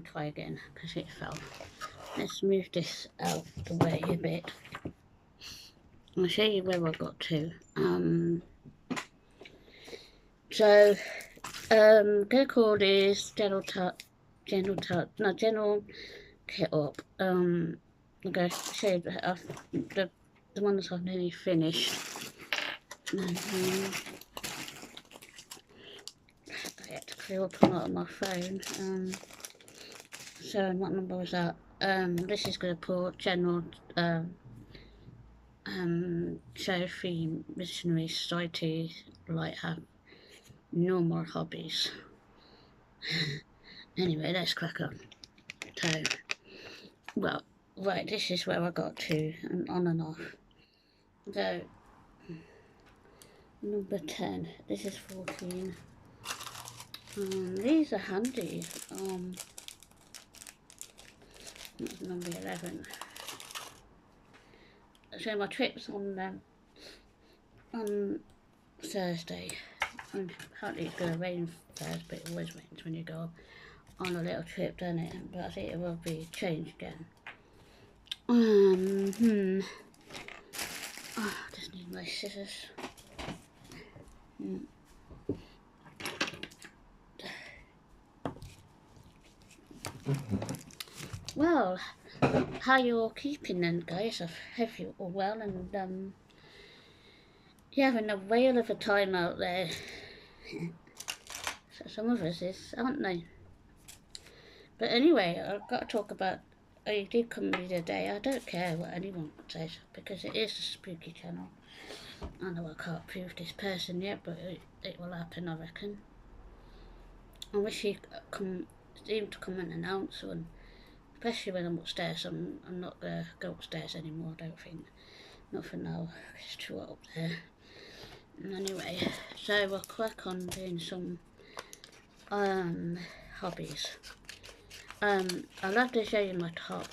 Try again, because it fell. Let's move this out the way a bit. I'll show you where I got to. So, gonna call this General Kit Up. I'm gonna show you the ones I've nearly finished. And, I had to clear up a lot on my phone. So what number was that? This is gonna put General show Freemasonry Society like have normal hobbies. Anyway, let's crack on. So, well, right, this is where I got to, and on and off. So, number 10, this is 14. These are handy. Number 11. So my trip's on Thursday. And apparently it's going to rain Thursday, but it always rains when you go on a little trip, doesn't it? But I think it will be changed again. Oh, I just need my scissors. Well, how you all keeping then, guys? I hope you're all well and you're having a whale of a time out there. So some of us is, aren't they? But anyway, I've got to talk about, you did come the other day. I don't care what anyone says, because it is a spooky channel. I know I can't prove this person yet, but it will happen, I reckon. I wish he'd seem to come and announce one, especially when I'm upstairs. I'm not going to go upstairs anymore, I don't think. Not for now, it's too hot up there. Anyway, so we'll crack on doing some hobbies. I'll have to show you my top.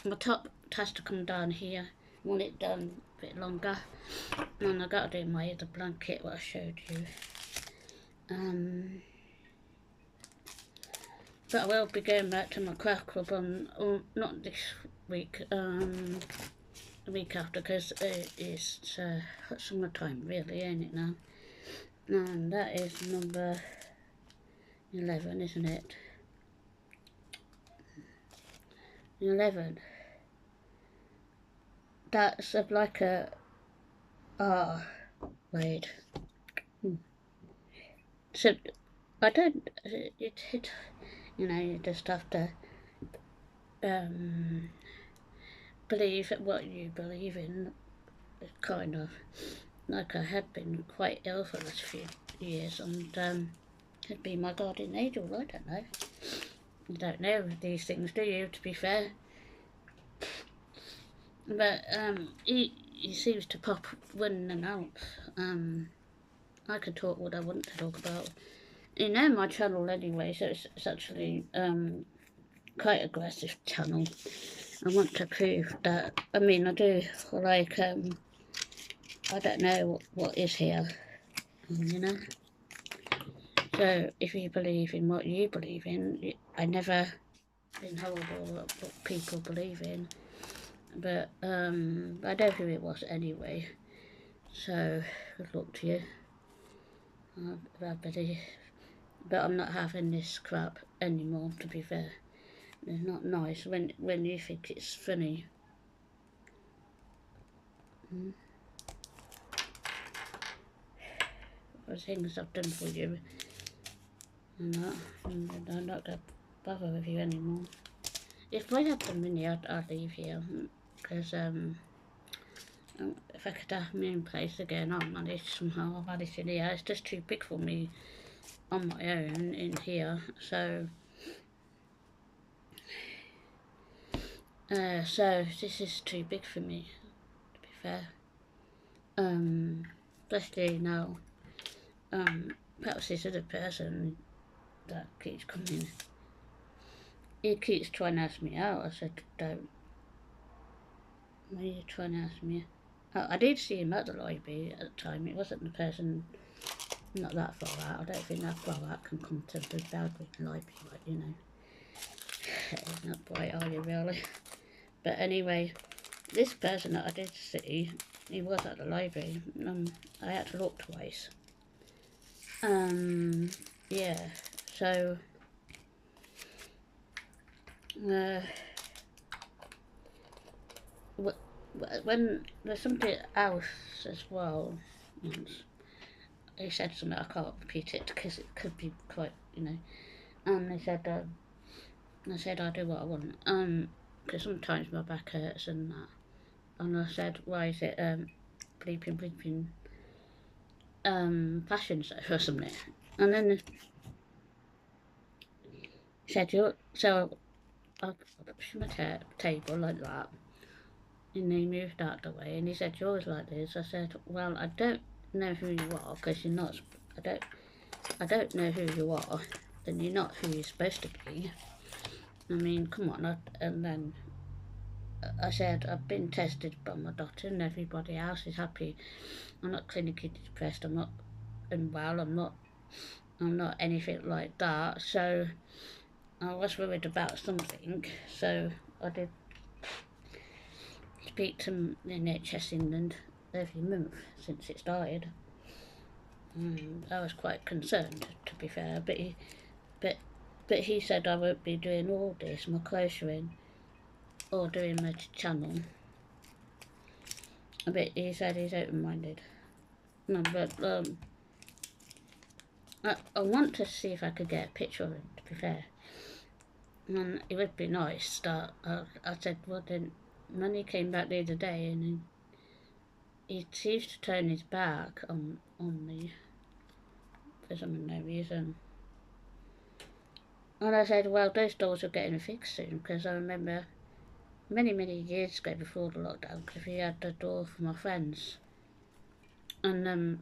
My top has to come down here. I want it done a bit longer. And I've got to do my other blanket, what I showed you. But I will be going back to my craft club on not this week, the week after, because it is summertime really, ain't it now? And that is number 11, isn't it? 11. That's like a wait. So I don't. It you know, you just have to believe what you believe in. Kind of like I have been quite ill for the last few years, and could be my guardian angel. I don't know. You don't know these things, do you? To be fair, but he seems to pop in and out. I could talk what I want to talk about. You know my channel anyway, so it's actually quite aggressive channel. I want to prove that. I mean, I do like I don't know what is here, you know. So if you believe in what you believe in, I never been horrible at what people believe in, but I know who it was anyway. So good luck to you. But I'm not having this crap anymore. To be fair, it's not nice when you think it's funny. The things I've done for you, and I'm not going to bother with you anymore. If I had the money, I'd leave here, because if I could have my own place again, I'll manage somehow. I'll manage in here. It's just too big for me on my own in here, so this is too big for me, to be fair. Especially now, perhaps this other person that keeps coming, he keeps trying to ask me out. I said, don't. What are you trying to ask me? I did see him at the library at the time. It wasn't the person Not that far out. I don't think that far out can come to the Belgrade Library, but you know. It's not bright, are you really? But anyway, this person that I did see, he was at the library. I had to look twice. Yeah, so when there's something else as well, he said something, I can't repeat it because it could be quite, you know, and he said, I said I do what I want, because sometimes my back hurts and that, and I said, why is it, bleeping, fashion show or something, and then he said, so I pushed my table like that, and he moved out the way, and he said, you're always like this. I said, well, I don't know who you are, because you're not, I don't know who you are, then you're not who you're supposed to be. I mean, come on. And then I said, I've been tested by my doctor and everybody else is happy. I'm not clinically depressed, I'm not unwell, I'm not anything like that. So I was worried about something, so I did speak to the NHS England every month since it started. I was quite concerned, to be fair, but he said I won't be doing all this, my clothing, or doing my channel. But he said he's open-minded. No, but I want to see if I could get a picture of him, to be fair. And it would be nice that I said, well then, when he came back the other day and he seems to turn his back on me for some unknown reason. And I said, well, those doors are getting fixed soon, because I remember many years ago before the lockdown, because we had the door for my friends. And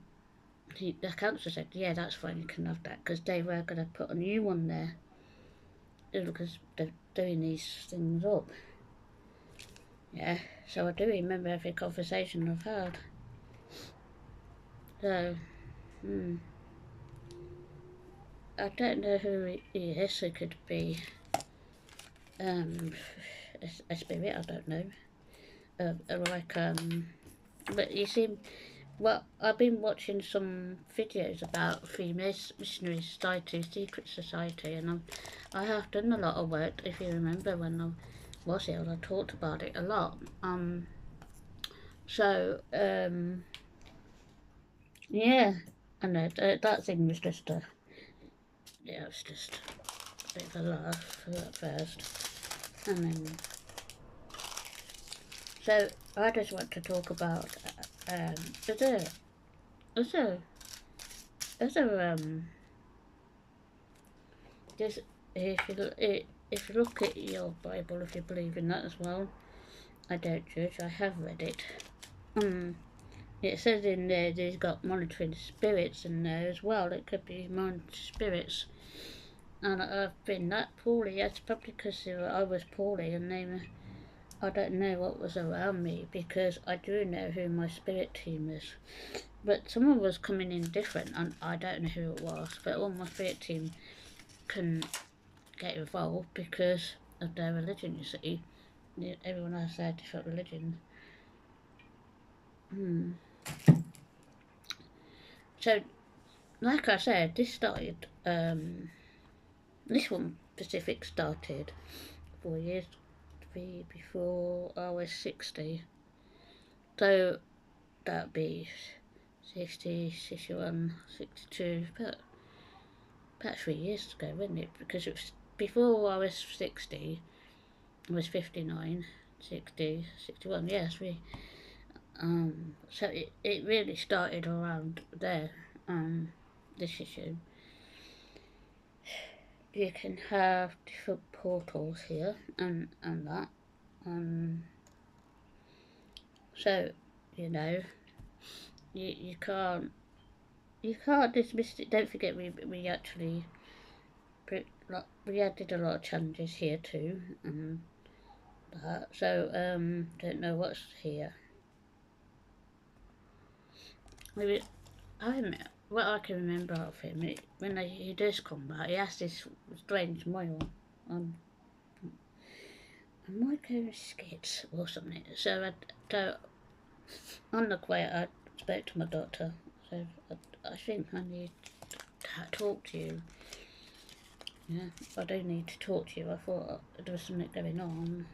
the council said, yeah, that's fine, you can have that, because they were going to put a new one there, because they're doing these things up. Yeah, so I do remember every conversation I've had. So, I don't know who he is. It could be a spirit, I don't know. But you see, well, I've been watching some videos about Freemasonry Society, Secret Society, and I have done a lot of work. If you remember when I was here, I talked about it a lot. Yeah, I know that thing was just yeah, it was just a bit of a laugh at first, and then so I just want to talk about is there is there is there just if you look at your Bible, if you believe in that as well, I don't judge. I have read it. It says in there there's got monitoring spirits in there as well. It could be monitoring spirits. And I've been that poorly. That's probably because I was poorly and I don't know what was around me, because I do know who my spirit team is. But someone was coming in different and I don't know who it was. But all my spirit team can get involved because of their religion, you see. Everyone has their different religion. So, like I said, this started, this one Pacific started 4 years before I was 60. So, that'd be 60, 61, 62, about 3 years ago, wouldn't it? Because it was before I was 60, I was 59, 60, 61, yeah, 3. So it really started around there, this issue. You can have different portals here and that. So, you know, you can't dismiss it. Don't forget we actually we did a lot of challenges here too, and that. So don't know what's here. Maybe what I can remember of him, when he does come back, he has this strange smile. Um, I might go skits or something. So on the way, I spoke to my doctor. So I think I need to talk to you. Yeah, I do need to talk to you. I thought there was something going on,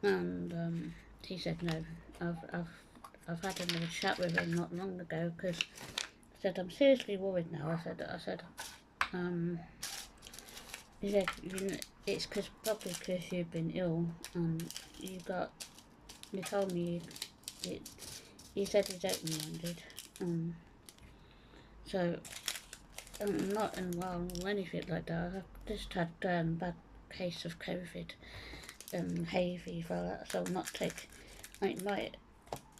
and he said no. I've had another chat with him not long ago because I said I'm seriously worried now. I said he said it's probably because you've been ill and you told me it, you said he's open-minded. So I'm not unwell or anything like that. I've just had bad case of COVID, hay fever, so I'll not take. It might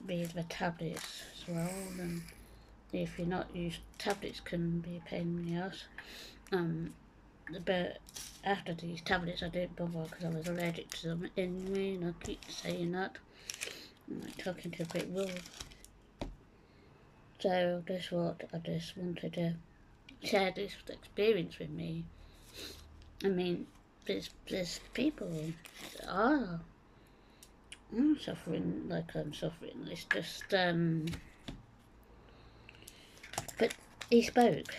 be the tablets as well. And if you're not used, tablets can be a pain in the ass. But after these tablets, I didn't bother because I was allergic to them anyway, and I keep saying that. I'm like talking to a bit rude. So that's what I just wanted to share this experience with me. I mean, there's people that are suffering like I'm suffering. It's just but he spoke.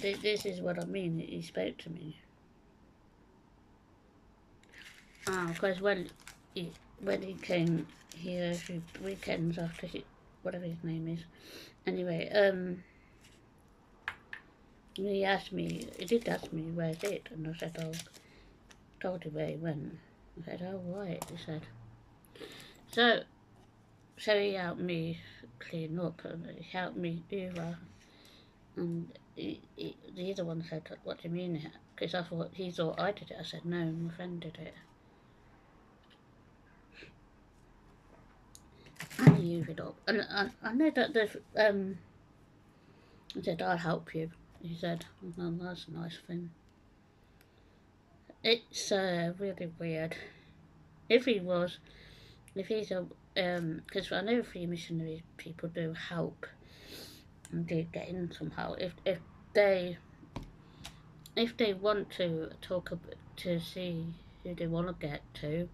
This is what I mean. He spoke to me. Because when he came here a few weekends after whatever his name is. Anyway, he did ask me where's it, and I said, told him where he went. I said, oh right, he said. So he helped me clean up, and he helped me over, and the other one said, what do you mean? Because he thought I did it. I said, no, my friend did it. And he used it up. And I know that he said, I'll help you. He said, well, that's a nice thing. It's really weird. If he's a, because I know Freemasonry people do help and do get in somehow. If they want to talk to see who they want to get to,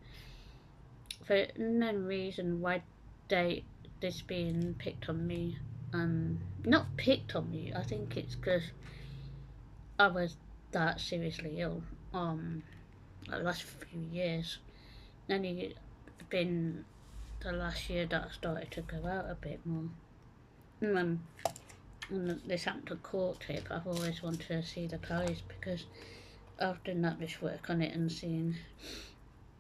for no reason why this being picked on me, not picked on me. I think it's because I was that seriously ill. The last few years, only been the last year that I started to go out a bit more. And this happened to court tip, I've always wanted to see the pies because I've done that much work on it and seen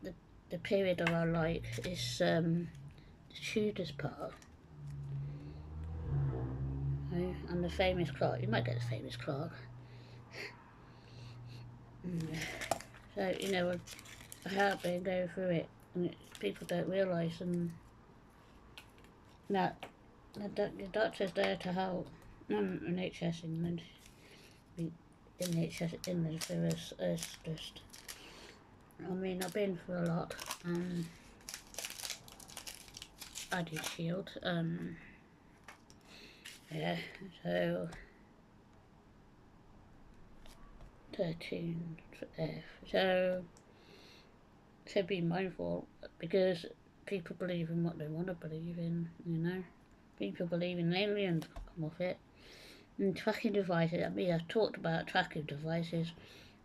the period of our life is the Tudors part. Right? And the famous clock, you might get the famous clock. So, I have been going through it, and people don't realise that the doctor's there to help. NHS England, NHS England for us is just. I mean, I've been through a lot. I did shield. Yeah. So 13 F. So be mindful because people believe in what they want to believe in. People believe in aliens. Come off it. And tracking devices. I mean, I've talked about tracking devices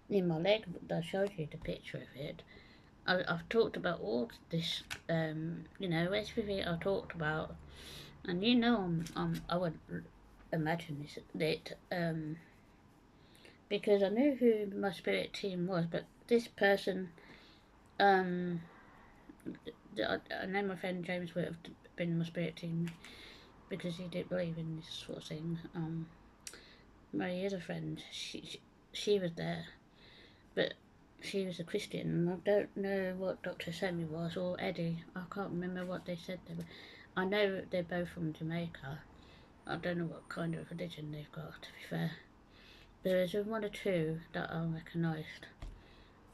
in my leg. I showed you the picture of it. I've talked about all this. Everything I talked about, and I would imagine because I knew who my spirit team was, but this person, I know my friend James would have been my spirit team because he didn't believe in this sort of thing. My other friend, she was there, but she was a Christian, and I don't know what Dr. Sammy was or Eddie. I can't remember what they said they were. I know they're both from Jamaica. I don't know what kind of religion they've got, to be fair. There's one or two that I recognised,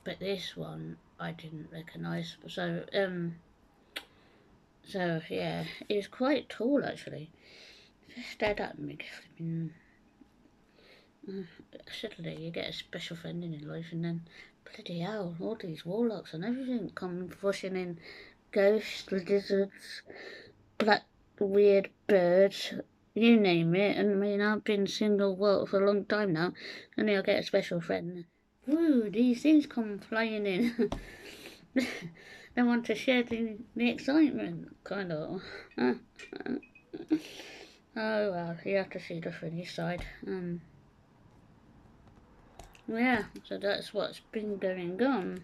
but this one I didn't recognise. So yeah, he was quite tall actually. He stared at me, Suddenly you get a special friend in your life, and then bloody hell, all these warlocks and everything come rushing in. Ghosts, lizards, black weird birds, you name it. And I mean, I've been single for a long time now, and then I get a special friend. Woo, these things come flying in. They want to share the excitement, kind of. Oh well, you have to see the funny side. Yeah, so that's what's been going on.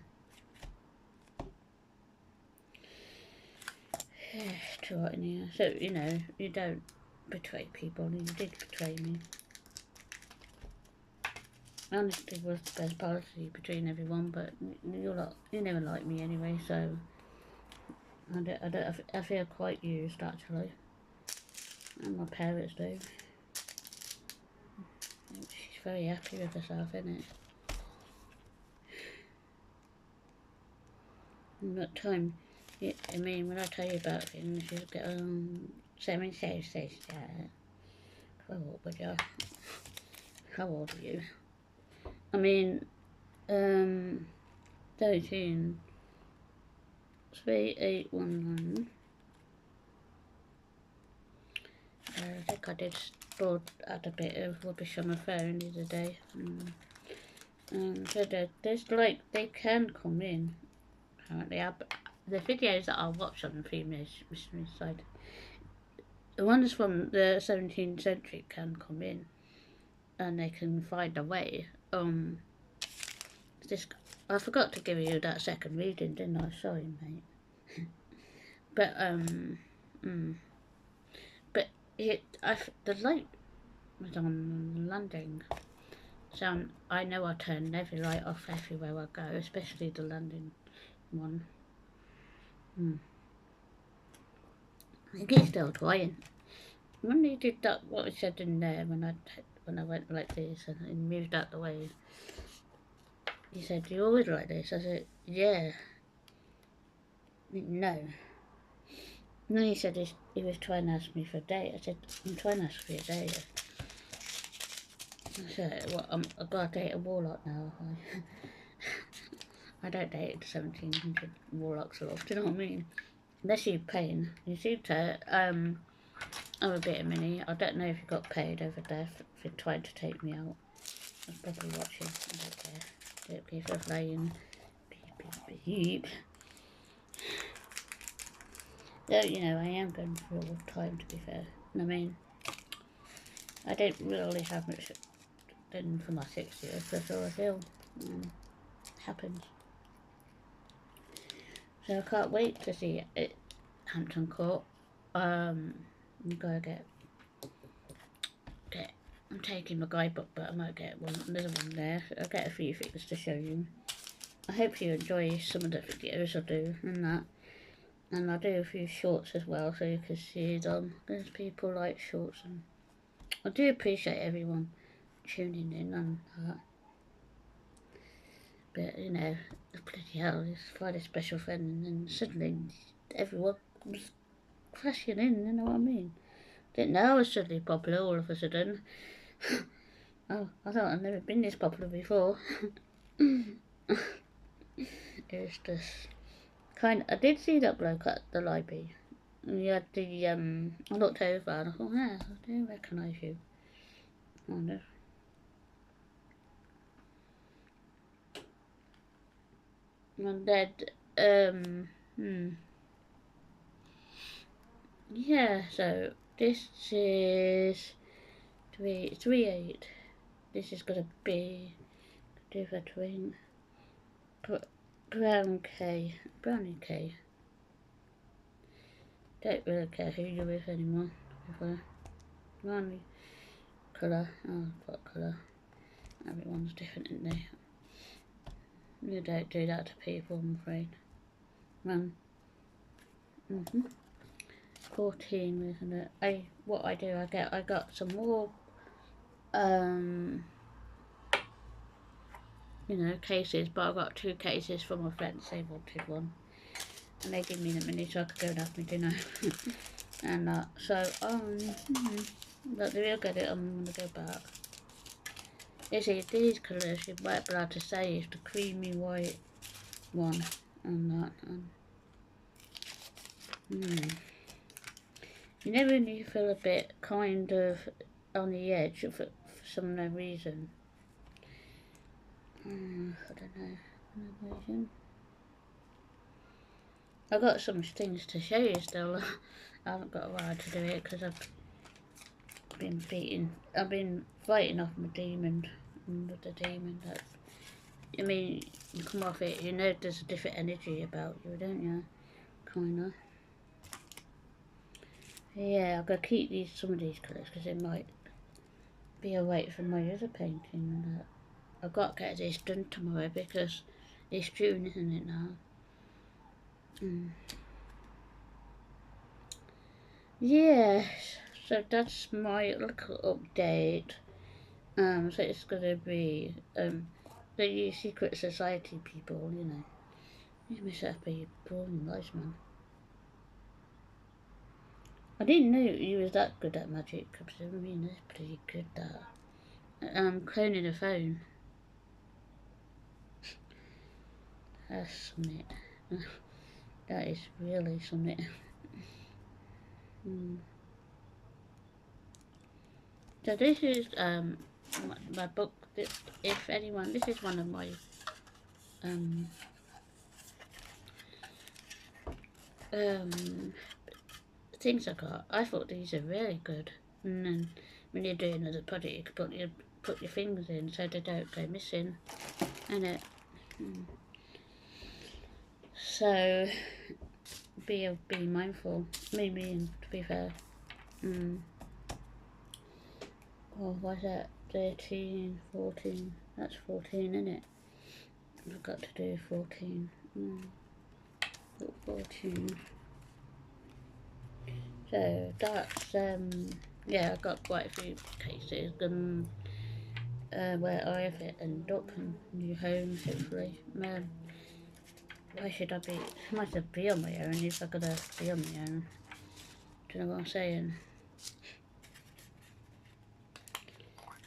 To what in here. So, you know, you don't betray people, and you did betray me. Honesty was the best policy between everyone, but you never liked me anyway, so I feel quite used actually, and my parents do. She's very happy with herself, isn't it? And that time, I mean, when I tell you about things, you get Simon says that. What would you? How old are you? I mean, 13, 3819. I think I did spoil out a bit of rubbish on my phone the other day. So there's like, they can come in. Apparently, the videos that I watch on the Freemasonry side, the ones from the 17th century can come in, and they can find a way. I forgot to give you that second reading, didn't I? Sorry, mate. But the light was on the landing, so I know I turn every light off everywhere I go, especially the landing one. I think he's still trying. When he did that, what I said in there, when I went like this and moved out the way, he said, "You always like this?" I said, "Yeah." No. And then he said he was trying to ask me for a date. I said, "I'm trying to ask for a date." I said, "Well, I've got to date a warlock now." I don't date 1700 warlocks a lot, do you know what I mean? Unless you're paying. You seem to have a bit of money. I don't know if you got paid over there for trying to take me out. I was probably watching. I don't care. Don't care if I'm playing. Beep, beep, beep. So, you know, I am going through a rough time, to be fair. I mean, I don't really have much done for my 6 years, that's how I feel. Happens. So I can't wait to see it. Hampton Court. I'm gonna get. I'm taking my guidebook, but I might get another one there. I'll get a few things to show you. I hope you enjoy some of the videos I do and that. And I'll do a few shorts as well, so you can see them. There's people like shorts, and I do appreciate everyone tuning in and that. But, you know, bloody hell, it's quite a special friend, and then suddenly everyone comes crashing in, you know what I mean? Didn't know I was suddenly popular all of a sudden. Oh, I thought I'd never been this popular before. It's just kind of, I did see that bloke at the library. And he had the, I looked over and I thought, yeah, I do recognise you. I wonder. And then, yeah, so this is 338. This is gonna be between Brownie K. Don't really care who you're with anymore. Brownie colour. Oh, what colour? Everyone's different, isn't they? You don't do that to people, I'm afraid. 14, isn't it? What I do, I got some more, you know, cases, but I got 2 cases from my friends. They wanted one, and they gave me the money so I could go and have my dinner. And so, but they will get it. I'm gonna go back. You see, these colours you might be able to say is the creamy white one and that. And, you know when you feel a bit kind of on the edge for some no reason. I don't know. No reason. I've got some things to show you still. I haven't got a while to do it because I've been fighting off my demon. And with the demon, that, I mean, you come off it, you know there's a different energy about you, don't you? Kinda. Yeah, I've got to keep some of these colours because it might be a wait for my other painting. I've got to get this done tomorrow because it's June, isn't it now? Yes, so that's my little update. So it's gonna be the secret society people, you know. You must have be boring nice man. I didn't know you was that good at magic, because I mean that's pretty good that. Cloning a phone. That's something. That is really something. So this is my book. If anyone, this is one of my things I got. I thought these are really good. And then when you're doing another project, you can put your fingers in so they don't go missing. And so be mindful. Me, to be fair. Oh, what's that? 13, 14. That's 14, isn't it? I've got to do 14. 14. So that's yeah, I've got quite a few cases where I have ended up in new homes, hopefully. Why should I be? I might have to be on my own if I'm gonna be on my own. Do you know what I'm saying?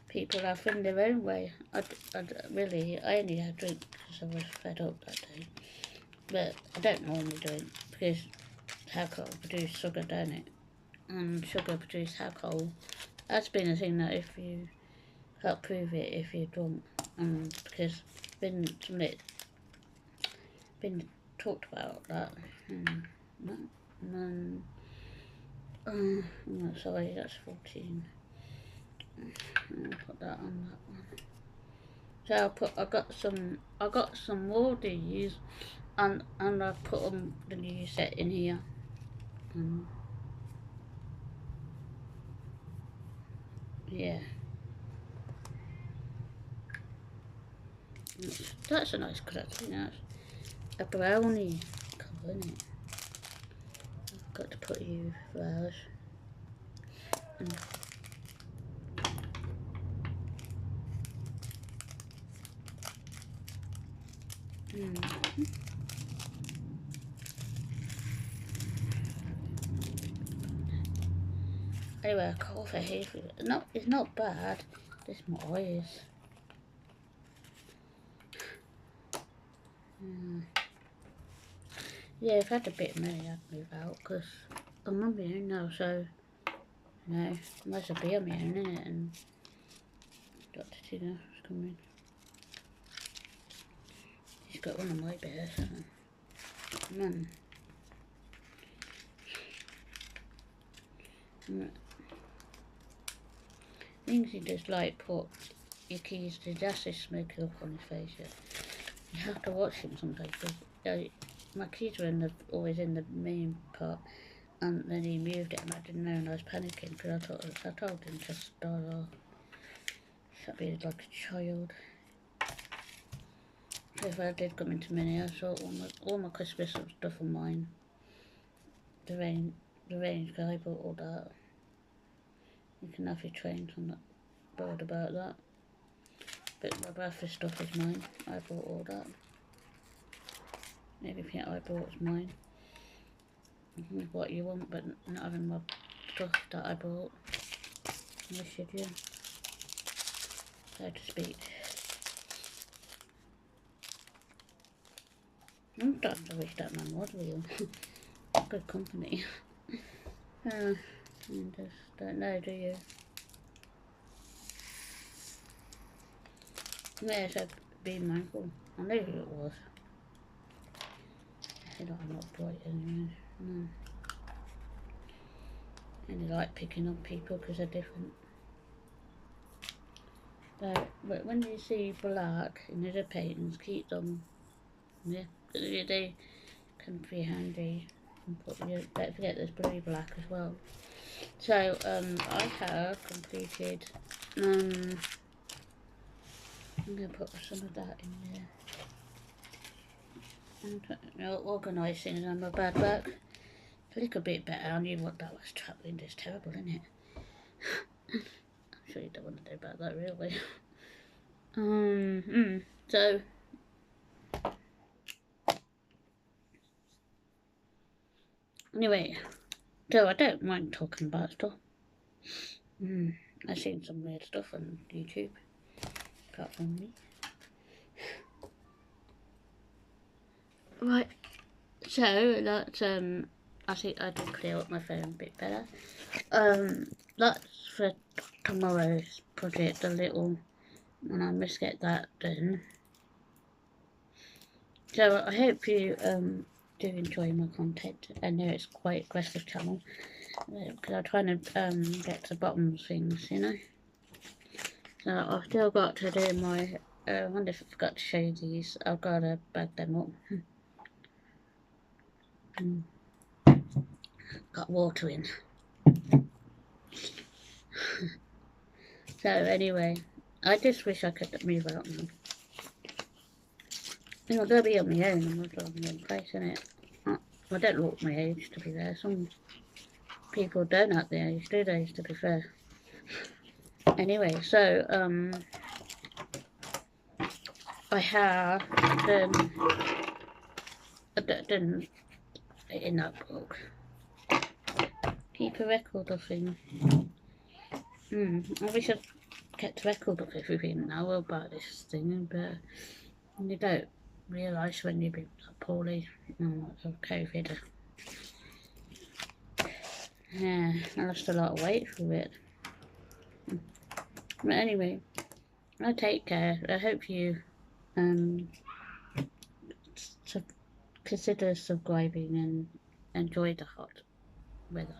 People have found their own way. I only had drink because I was fed up that day. But I don't normally drink because alcohol produces sugar, don't it? And sugar produces alcohol. That's been a thing that if you can't prove it if you're drunk, because it's been something been talked about that. No, sorry, that's 14. I'll put that on that one. So I got some more of these, and I put the new set in here. Yeah, that's a nice colour. That's a brownie colour, isn't it? I've got to put you flowers. Anyway, I call for hay for it. No, it's not bad. Just my eyes. Yeah, if I had a bit of money, I'd move out because I'm on my own now. So, you know, I must be on my own, innit? And Dr. Tina is coming. She's got one of my bears. Come on. Things he just like put your keys to justice smoking up on his face. Yeah. You have to watch him sometimes because my keys were always in the main part, and then he moved it and I didn't know and I was panicking because I told him to start off. Should be like a child. So if I did come into mini, I saw all my Christmas stuff on mine. The range guy bought all that. You can have your trains. I'm not bothered about that. But my breakfast stuff is mine. I bought all that. Everything I bought is mine. What you want, but not having my stuff that I bought. I should, yeah. so to speak. Sometimes I wish that man was real. Good company. You just don't know, do you? Yeah, so be mindful. I knew who it was. I said, I'm not bright anyway. No. And I like picking on people because they're different. But when you see black in the paintings, keep them. Yeah, they can be handy. Don't forget there's blue black as well. So I have completed. I'm gonna put some of that in there. Organise things on my bad work. A little bit better. I knew what that was. Travelling is terrible, isn't it? I'm sure you don't want to do about that, really. So anyway, so I don't mind talking about stuff. I've seen some weird stuff on YouTube. Apart from me. Right. So that's I think I did clear up my phone a bit better. That's for tomorrow's project, a little, and I must get that done. So I hope you do enjoy my content. I know it's quite aggressive channel because I'm trying to get to the bottom of things, you know. So I've still got to do my. I wonder if I forgot to show you these. I've got to bag them up. Got water in. So anyway, I just wish I could move out now. You know, I'll be on my own. I'm not on my own place, innit? I don't look my age, to be fair. Some people don't act their age, do they, to be fair? Anyway, so, I have done in that book. Keep a record of things. I wish I'd kept a record of everything now about this thing, but you don't realise when you've been poorly of COVID. Yeah, I lost a lot of weight through it. But anyway, I take care. I hope you consider subscribing and enjoy the hot weather.